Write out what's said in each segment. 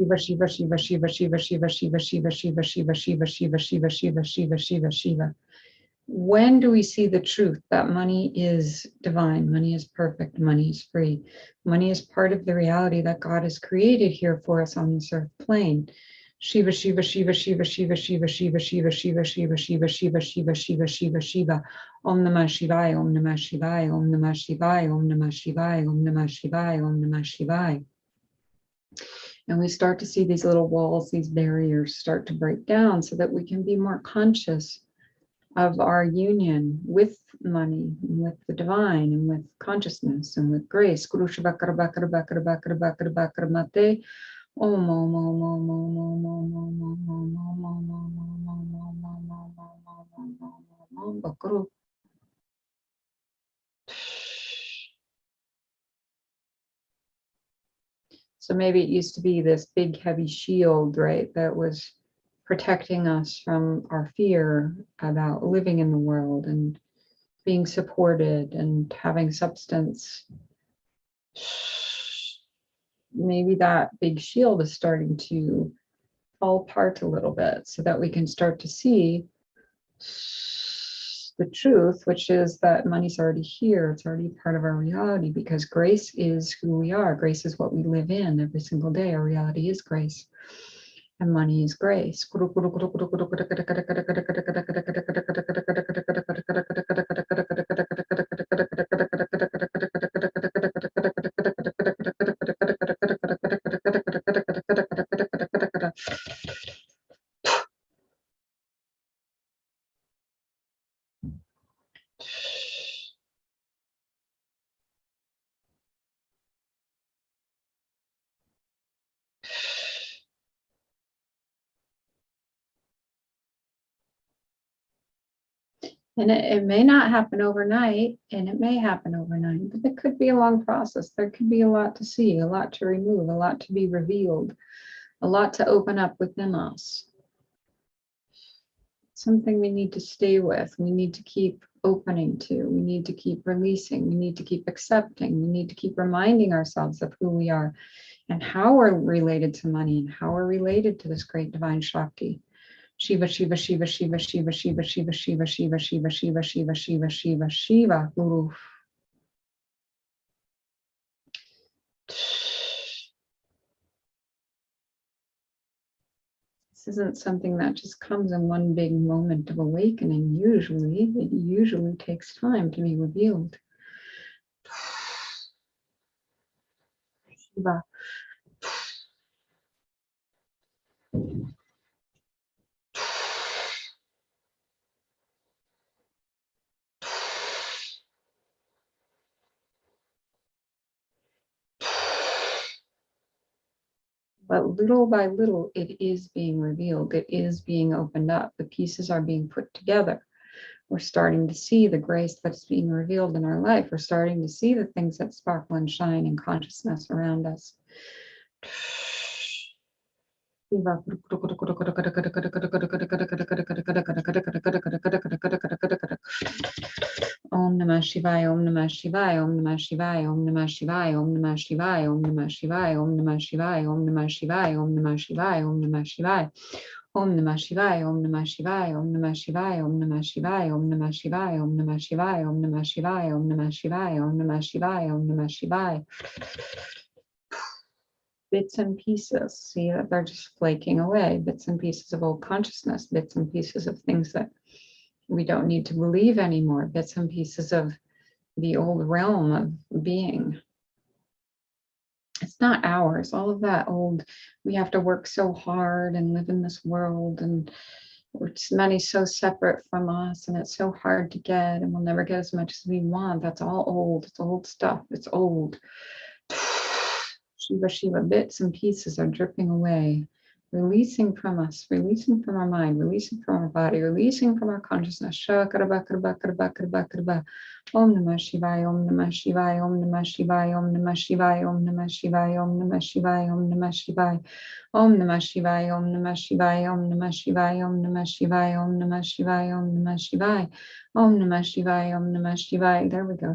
Shiva, Shiva, Shiva, Shiva, Shiva, Shiva, Shiva, Shiva, Shiva, Shiva, Shiva, Shiva, Shiva, Shiva, Shiva, Shiva, Shiva. When do we see the truth that money is divine, money is perfect, money is free, money is part of the reality that God has created here for us on this earth plane? Shiva, Shiva, Shiva, Shiva, Shiva, Shiva, Shiva, Shiva, Shiva, Shiva, Shiva, Shiva, Shiva, Shiva, Shiva, Shiva. Om Namah Shivaya, Om Namah Shivaya, Om Namah Shivaya, Om Namah Shivaya, Om Namah Shivaya, Om Namah Shivaya. And we start to see these little walls, these barriers start to break down so that we can be more conscious of our union with money, and with the divine, and with consciousness, and with grace. Guru Shabakara Bakara Bakara Bakara Bakara Bakara Mate. Om Om Om Om Om Om Om Om Om Om Om Om Om. So maybe it used to be this big heavy shield, right, that was protecting us from our fear about living in the world and being supported and having substance. Maybe that big shield is starting to fall apart a little bit so that we can start to see the truth, which is that money's already here. It's already part of our reality because grace is who we are. Grace is what we live in every single day. Our reality is grace. And money is grace. And it may not happen overnight, and it may happen overnight, but it could be a long process. There could be a lot to see, a lot to remove, a lot to be revealed, a lot to open up within us. Something we need to stay with, we need to keep opening to, we need to keep releasing, we need to keep accepting, we need to keep reminding ourselves of who we are and how we're related to money and how we're related to this great divine Shakti. Shiva, Shiva, Shiva, Shiva, Shiva, Shiva, Shiva, Shiva, Shiva, Shiva, Shiva, Shiva, Shiva, Shiva, Shiva, Guru. This isn't something that just comes in one big moment of awakening. Usually, it usually takes time to be revealed. Shiva. But little by little, it is being revealed. It is being opened up. The pieces are being put together. We're starting to see the grace that's being revealed in our life. We're starting to see the things that sparkle and shine in consciousness around us. Om Namah Shivaya, Om Namah Shivaya, Om Namah Shivaya, Om Namah Shivaya, Om Namah Shivaya, Om Namah Shivaya, Om Namah Shivaya, Om Namah Shivaya, Om Namah Shivaya, Om Namah Shivaya. Om Namah Shivaya, Om Namah Shivaya, Om Namah Shivaya, Om Namah Shivaya, Om Namah Shivaya, Om Namah Shivaya, Om Namah Shivaya, Om Namah Shivaya, Om Namah Shivaya, Om Namah Shivaya. Bits and pieces, see that they're just flaking away, bits and pieces of old consciousness, bits and pieces of things that we don't need to believe anymore, bits and pieces of the old realm of being. It's not ours. All of that old, we have to work so hard and live in this world, and money's so separate from us, and it's so hard to get, and we'll never get as much as we want. That's all old. It's old stuff. It's old. Shiva, Shiva, bits and pieces are dripping away, releasing from us, releasing from our mind, releasing from our body, releasing from our consciousness. Om Namah Shivaya, Om Namah Shivaya, Om Namah Shivaya, Om Namah Shivaya, Om Namah Shivaya, Om Namah Shivaya, Om Namah Shivaya, Om Namah Shivaya, Om Namah Shivaya, Om Namah Shivaya, Om Namah Shivaya, Om Namah Shivaya, Om Namah Shivaya, Om Namah Shivaya, Om Namah Shivaya. There we go.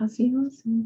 I'll see you all soon.